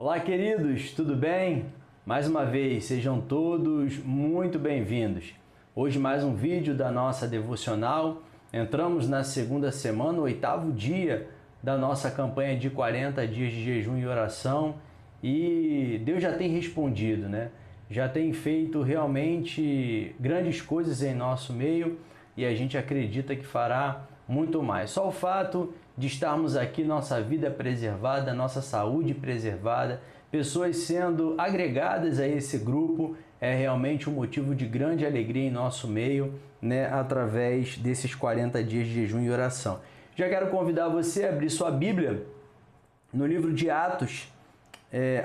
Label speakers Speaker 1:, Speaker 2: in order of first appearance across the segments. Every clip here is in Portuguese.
Speaker 1: Olá, queridos, tudo bem? Mais uma vez, sejam todos muito bem-vindos. Hoje mais um vídeo da nossa devocional. Entramos na segunda semana, o 8º dia da nossa campanha de 40 dias de jejum e oração. E Deus já tem respondido, né? Já tem feito realmente grandes coisas em nosso meio e a gente acredita que fará muito mais. Só o fato de estarmos aqui, nossa vida preservada, nossa saúde preservada, pessoas sendo agregadas a esse grupo, é realmente um motivo de grande alegria em nosso meio, né, através desses 40 dias de jejum e oração. Já quero convidar você a abrir sua Bíblia no livro de Atos,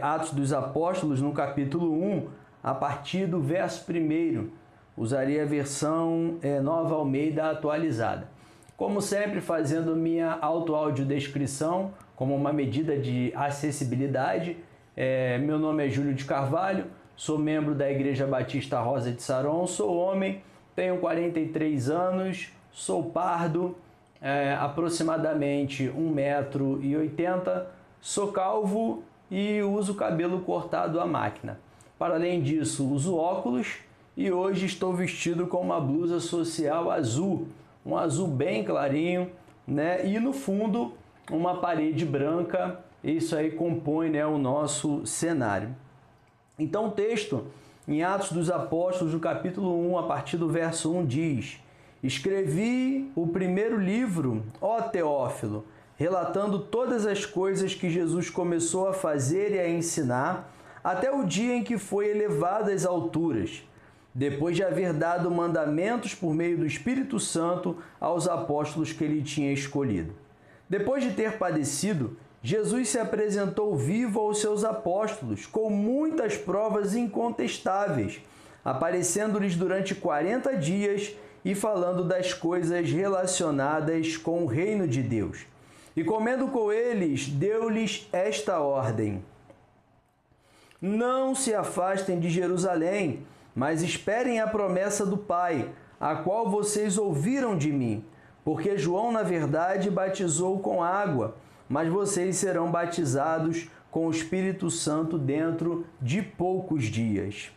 Speaker 1: Atos dos Apóstolos, no capítulo 1, a partir do verso 1. Usarei a versão Nova Almeida atualizada. Como sempre, fazendo minha autoaudiodescrição como uma medida de acessibilidade. Meu nome é Júlio de Carvalho, sou membro da Igreja Batista Rosa de Saron, sou homem, tenho 43 anos, sou pardo, aproximadamente 1,80 m, sou calvo e uso cabelo cortado à máquina. Para além disso, uso óculos e hoje estou vestido com uma blusa social azul, um azul bem clarinho, né? E no fundo uma parede branca. Isso aí compõe, né, o nosso cenário. Então o texto em Atos dos Apóstolos, no capítulo 1, a partir do verso 1 diz: Escrevi o primeiro livro, ó Teófilo, relatando todas as coisas que Jesus começou a fazer e a ensinar, até o dia em que foi elevado às alturas, depois de haver dado mandamentos por meio do Espírito Santo aos apóstolos que ele tinha escolhido. Depois de ter padecido, Jesus se apresentou vivo aos seus apóstolos, com muitas provas incontestáveis, aparecendo-lhes durante 40 dias e falando das coisas relacionadas com o reino de Deus. E comendo com eles, deu-lhes esta ordem: Não se afastem de Jerusalém, mas esperem a promessa do Pai, a qual vocês ouviram de mim. Porque João, na verdade, batizou com água, mas vocês serão batizados com o Espírito Santo dentro de poucos dias.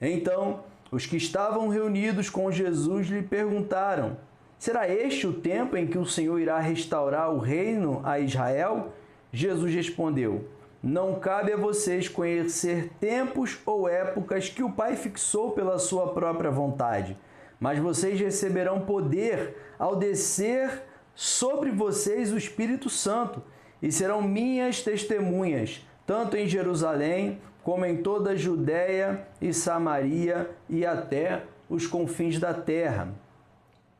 Speaker 1: Então, os que estavam reunidos com Jesus lhe perguntaram: Será este o tempo em que o Senhor irá restaurar o reino a Israel? Jesus respondeu: Não cabe a vocês conhecer tempos ou épocas que o Pai fixou pela sua própria vontade, mas vocês receberão poder ao descer sobre vocês o Espírito Santo, e serão minhas testemunhas, tanto em Jerusalém, como em toda a Judéia e Samaria e até os confins da terra.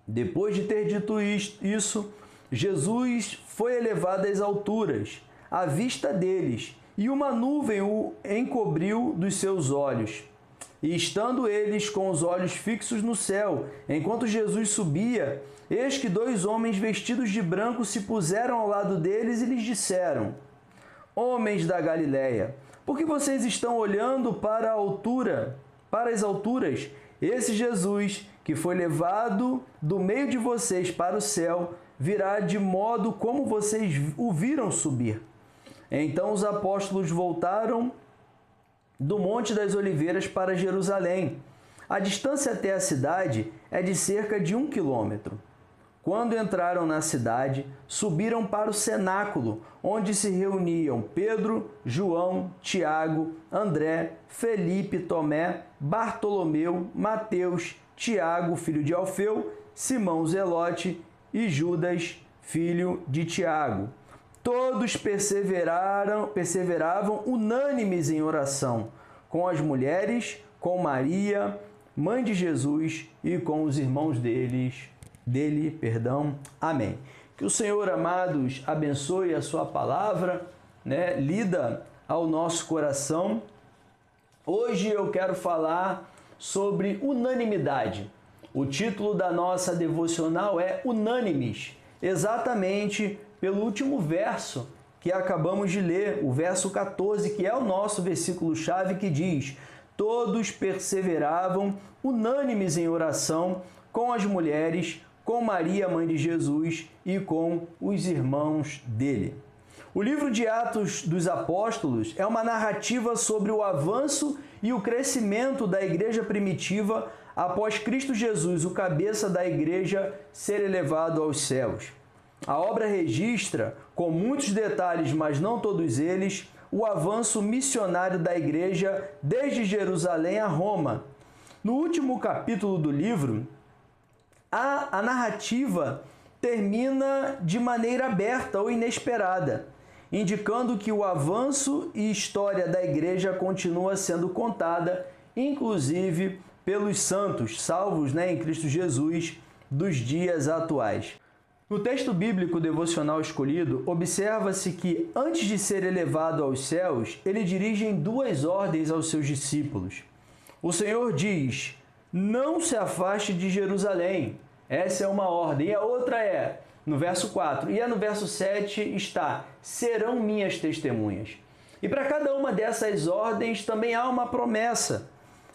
Speaker 1: Depois de ter dito isso, Jesus foi elevado às alturas, à vista deles, e uma nuvem o encobriu dos seus olhos. E estando eles com os olhos fixos no céu, enquanto Jesus subia, eis que 2 homens vestidos de branco se puseram ao lado deles e lhes disseram: Homens da Galileia, por que vocês estão olhando para as alturas? Esse Jesus, que foi levado do meio de vocês para o céu, virá de modo como vocês o viram subir. Então os apóstolos voltaram do Monte das Oliveiras para Jerusalém. A distância até a cidade é de cerca de 1 quilômetro. Quando entraram na cidade, subiram para o cenáculo, onde se reuniam Pedro, João, Tiago, André, Felipe, Tomé, Bartolomeu, Mateus, Tiago, filho de Alfeu, Simão Zelote e Judas, filho de Tiago. Todos perseveravam unânimes em oração, com as mulheres, com Maria, mãe de Jesus, e com os irmãos dele. Amém. Que o Senhor, amados, abençoe a sua palavra, né, lida ao nosso coração. Hoje eu quero falar sobre unanimidade. O título da nossa devocional é Unânimes, exatamente pelo último verso que acabamos de ler, o verso 14, que é o nosso versículo-chave, que diz: Todos perseveravam unânimes em oração com as mulheres, com Maria, mãe de Jesus, e com os irmãos dele. O livro de Atos dos Apóstolos é uma narrativa sobre o avanço e o crescimento da igreja primitiva após Cristo Jesus, o cabeça da igreja, ser elevado aos céus. A obra registra, com muitos detalhes, mas não todos eles, o avanço missionário da igreja desde Jerusalém a Roma. No último capítulo do livro, a narrativa termina de maneira aberta ou inesperada, indicando que o avanço e história da igreja continua sendo contada, inclusive pelos santos salvos em Cristo Jesus dos dias atuais. No texto bíblico devocional escolhido, observa-se que, antes de ser elevado aos céus, ele dirige duas ordens aos seus discípulos. O Senhor diz: não se afaste de Jerusalém. Essa é uma ordem. E a outra é, no verso 4, e no verso 7 está: serão minhas testemunhas. E para cada uma dessas ordens também há uma promessa.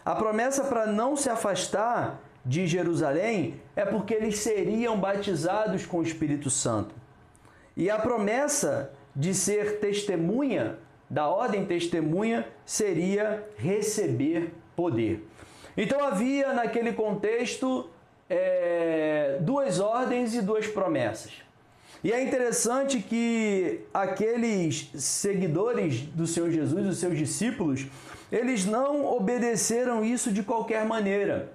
Speaker 1: A promessa para não se afastar de Jerusalém é porque eles seriam batizados com o Espírito Santo. E a promessa de ser testemunha, da ordem testemunha, seria receber poder. Então havia naquele contexto duas ordens e duas promessas. E é interessante que aqueles seguidores do Senhor Jesus, os seus discípulos, eles não obedeceram isso de qualquer maneira.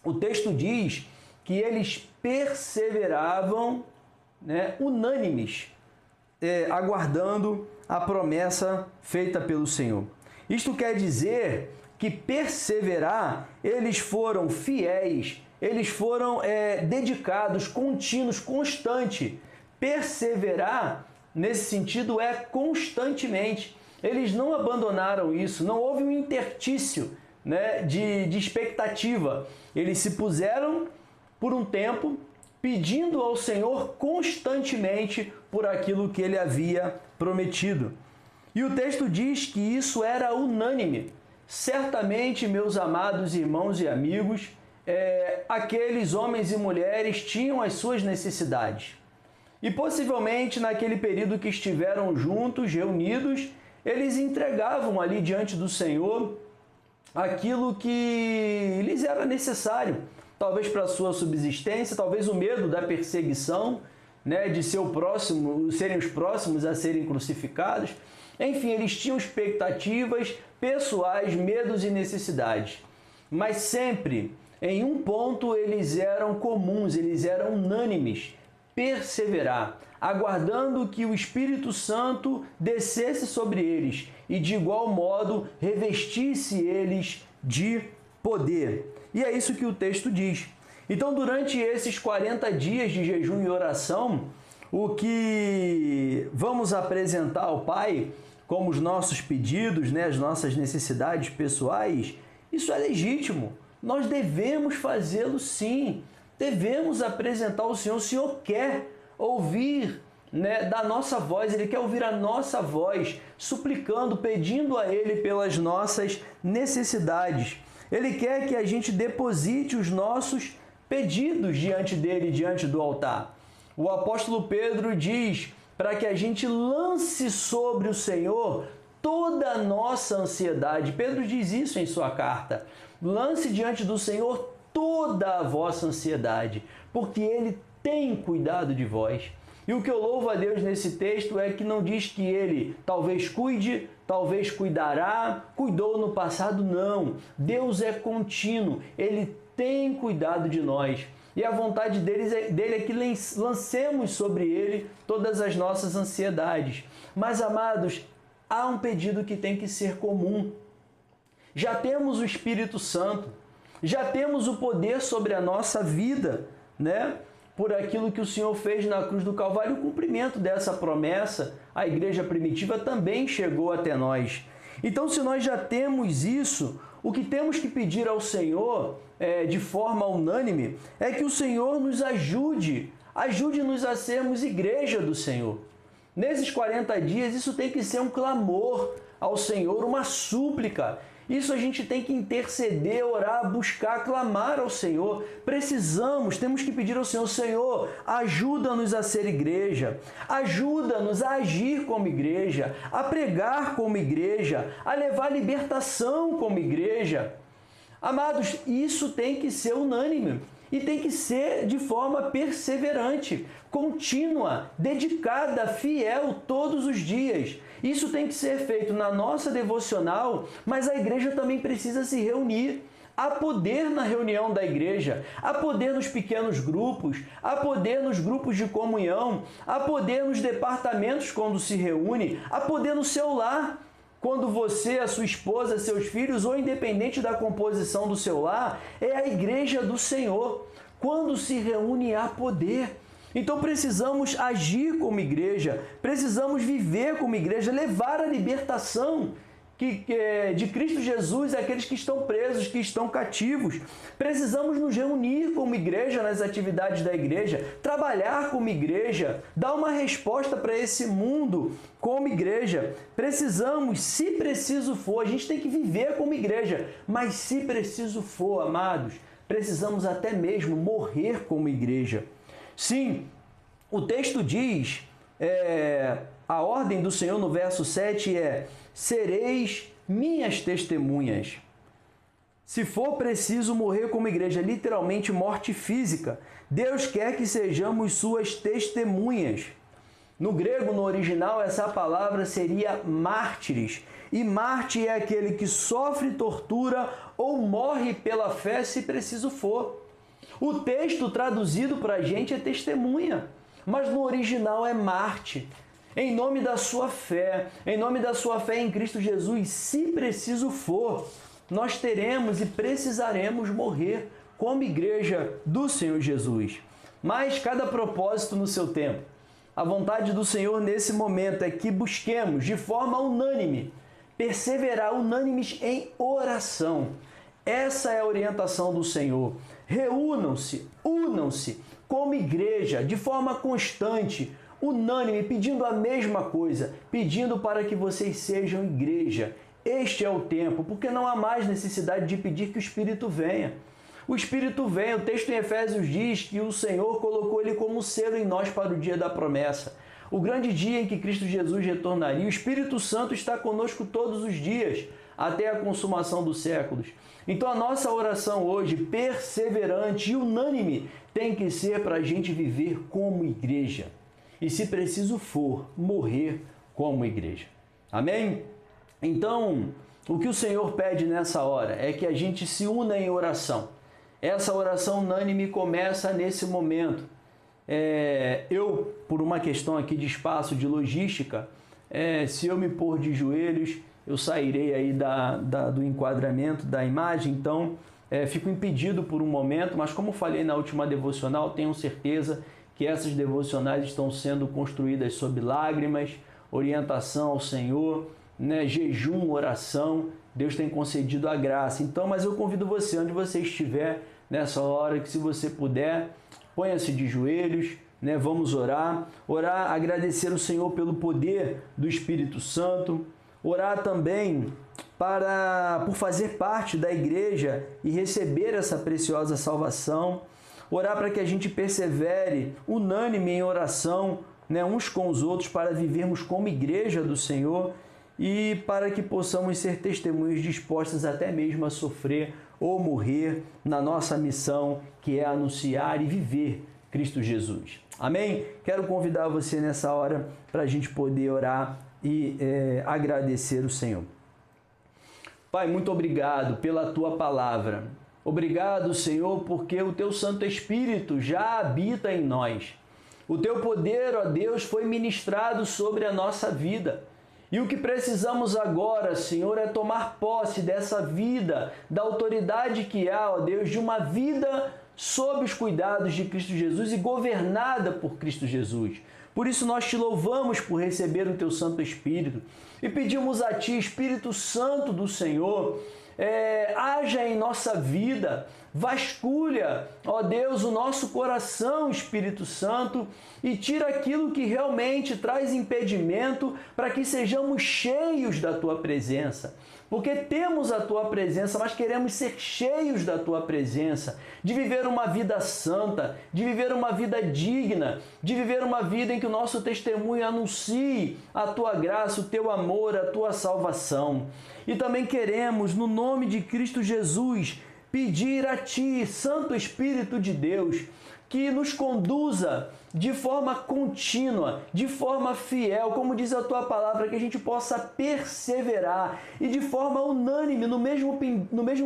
Speaker 1: O texto diz que eles perseveravam, unânimes, aguardando a promessa feita pelo Senhor. Isto quer dizer que perseverar, eles foram fiéis, eles foram dedicados, contínuos, constante. Perseverar, nesse sentido, é constantemente. Eles não abandonaram isso, não houve um interstício de expectativa. Eles se puseram por um tempo pedindo ao Senhor constantemente por aquilo que ele havia prometido. E o texto diz que isso era unânime. Certamente, meus amados irmãos e amigos, aqueles homens e mulheres tinham as suas necessidades. E possivelmente naquele período que estiveram juntos, reunidos, eles entregavam ali diante do Senhor aquilo que lhes era necessário, talvez para a sua subsistência, talvez o medo da perseguição, de serem os próximos a serem crucificados. Enfim, eles tinham expectativas pessoais, medos e necessidades. Mas sempre, em um ponto, eles eram comuns, eles eram unânimes: perseverar, aguardando que o Espírito Santo descesse sobre eles e, de igual modo, revestisse eles de poder. E é isso que o texto diz. Então, durante esses 40 dias de jejum e oração, o que vamos apresentar ao Pai como os nossos pedidos, as nossas necessidades pessoais, isso é legítimo. Nós devemos fazê-lo sim. Devemos apresentar ao Senhor. O Senhor quer ouvir da nossa voz, Ele quer ouvir a nossa voz, suplicando, pedindo a Ele pelas nossas necessidades. Ele quer que a gente deposite os nossos pedidos diante dEle, diante do altar. O apóstolo Pedro diz para que a gente lance sobre o Senhor toda a nossa ansiedade. Pedro diz isso em sua carta. Lance diante do Senhor toda a vossa ansiedade, porque Ele tem cuidado de vós. E o que eu louvo a Deus nesse texto é que não diz que Ele talvez cuide, talvez cuidará, cuidou no passado, não. Deus é contínuo, Ele tem cuidado de nós. E a vontade dele é que lancemos sobre Ele todas as nossas ansiedades. Mas, amados, há um pedido que tem que ser comum. Já temos o Espírito Santo, já temos o poder sobre a nossa vida, por aquilo que o Senhor fez na cruz do Calvário. O cumprimento dessa promessa, a igreja primitiva também chegou até nós. Então, se nós já temos isso, o que temos que pedir ao Senhor, de forma unânime, é que o Senhor nos ajude-nos a sermos igreja do Senhor. Nesses 40 dias, isso tem que ser um clamor ao Senhor, uma súplica. Isso a gente tem que interceder, orar, buscar, clamar ao Senhor. Temos que pedir ao Senhor: Senhor, ajuda-nos a ser igreja, ajuda-nos a agir como igreja, a pregar como igreja, a levar libertação como igreja. Amados, isso tem que ser unânime e tem que ser de forma perseverante, contínua, dedicada, fiel todos os dias. Isso tem que ser feito na nossa devocional, mas a igreja também precisa se reunir. Há poder na reunião da igreja, há poder nos pequenos grupos, há poder nos grupos de comunhão, há poder nos departamentos quando se reúne, há poder no seu lar. Quando você, a sua esposa, seus filhos, ou independente da composição do seu lar, é a igreja do Senhor. Quando se reúne, há poder. Então precisamos agir como igreja, precisamos viver como igreja, levar a libertação de Cristo Jesus àqueles que estão presos, que estão cativos. Precisamos nos reunir como igreja nas atividades da igreja, trabalhar como igreja, dar uma resposta para esse mundo como igreja. Precisamos, se preciso for, a gente tem que viver como igreja, mas se preciso for, amados, precisamos até mesmo morrer como igreja. Sim, o texto diz, a ordem do Senhor no verso 7 é: sereis minhas testemunhas. Se for preciso morrer como igreja, literalmente morte física, Deus quer que sejamos suas testemunhas. No grego, no original, essa palavra seria mártires. E mártir é aquele que sofre tortura ou morre pela fé, se preciso for. O texto traduzido para a gente é testemunha, mas no original é mártir. Em nome da sua fé em Cristo Jesus, se preciso for, nós teremos e precisaremos morrer como igreja do Senhor Jesus. Mas cada propósito no seu tempo. A vontade do Senhor nesse momento é que busquemos de forma unânime, perseverar unânimes em oração. Essa é a orientação do Senhor. Reúnam-se, unam-se como igreja, de forma constante, unânime, pedindo a mesma coisa, pedindo para que vocês sejam igreja. Este é o tempo, porque não há mais necessidade de pedir que o Espírito venha. O Espírito vem, o texto em Efésios diz que o Senhor colocou ele como selo em nós para o dia da promessa. O grande dia em que Cristo Jesus retornaria, o Espírito Santo está conosco todos os dias, até a consumação dos séculos. Então a nossa oração hoje, perseverante e unânime, tem que ser para a gente viver como igreja. E se preciso for, morrer como igreja. Amém? Então, o que o Senhor pede nessa hora é que a gente se una em oração. Essa oração unânime começa nesse momento. Eu, por uma questão aqui de espaço, de logística, se eu me pôr de joelhos, eu sairei aí do enquadramento da imagem, então fico impedido por um momento, mas como falei na última devocional, tenho certeza que essas devocionais estão sendo construídas sob lágrimas, orientação ao Senhor, jejum, oração. Deus tem concedido a graça. Então, mas eu convido você, onde você estiver nessa hora, que se você puder, ponha-se de joelhos, vamos orar, agradecer o Senhor pelo poder do Espírito Santo, orar também por fazer parte da igreja e receber essa preciosa salvação, orar para que a gente persevere unânime em oração, uns com os outros, para vivermos como igreja do Senhor e para que possamos ser testemunhas dispostas até mesmo a sofrer ou morrer na nossa missão, que é anunciar e viver Cristo Jesus. Amém? Quero convidar você nessa hora para a gente poder orar e agradecer o Senhor. Pai, muito obrigado pela Tua palavra. Obrigado, Senhor, porque o Teu Santo Espírito já habita em nós. O Teu poder, ó Deus, foi ministrado sobre a nossa vida. E o que precisamos agora, Senhor, é tomar posse dessa vida, da autoridade que há, ó Deus, de uma vida sob os cuidados de Cristo Jesus e governada por Cristo Jesus. Por isso nós te louvamos por receber o Teu Santo Espírito e pedimos a Ti, Espírito Santo do Senhor, haja em nossa vida, vasculha, ó Deus, o nosso coração, Espírito Santo, e tira aquilo que realmente traz impedimento para que sejamos cheios da Tua presença. Porque temos a Tua presença, mas queremos ser cheios da Tua presença, de viver uma vida santa, de viver uma vida digna, de viver uma vida em que o nosso testemunho anuncie a Tua graça, o Teu amor, a Tua salvação. E também queremos, no nome de Cristo Jesus, pedir a Ti, Santo Espírito de Deus, que nos conduza de forma contínua, de forma fiel, como diz a Tua palavra, que a gente possa perseverar e de forma unânime, no mesmo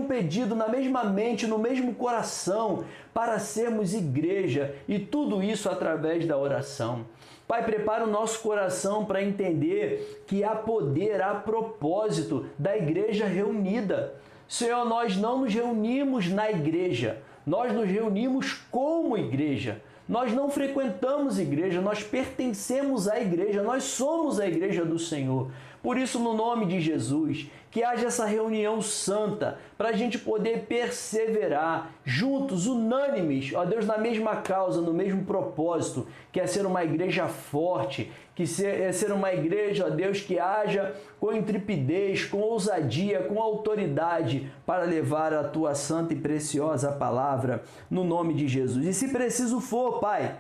Speaker 1: pedido, na mesma mente, no mesmo coração, para sermos igreja, e tudo isso através da oração. Pai, prepara o nosso coração para entender que há poder, há propósito da igreja reunida. Senhor, nós não nos reunimos na igreja, nós nos reunimos como igreja. Nós não frequentamos igreja, nós pertencemos à igreja, nós somos a igreja do Senhor. Por isso, no nome de Jesus, que haja essa reunião santa para a gente poder perseverar juntos, unânimes, ó Deus, na mesma causa, no mesmo propósito, que é ser uma igreja forte, que é ser uma igreja, ó Deus, que haja com intrepidez, com ousadia, com autoridade para levar a Tua santa e preciosa palavra no nome de Jesus. E se preciso for, Pai,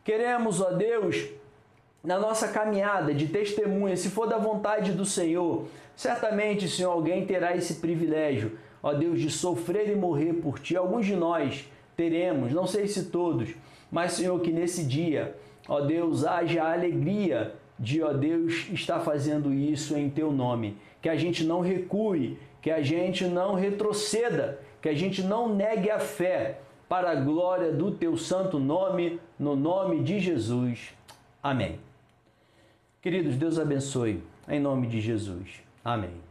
Speaker 1: queremos, ó Deus, na nossa caminhada de testemunha, se for da vontade do Senhor, certamente, Senhor, alguém terá esse privilégio, ó Deus, de sofrer e morrer por Ti. Alguns de nós teremos, não sei se todos, mas, Senhor, que nesse dia, ó Deus, haja a alegria de, ó Deus, estar fazendo isso em Teu nome. Que a gente não recue, que a gente não retroceda, que a gente não negue a fé, para a glória do Teu santo nome, no nome de Jesus. Amém. Queridos, Deus abençoe, em nome de Jesus. Amém.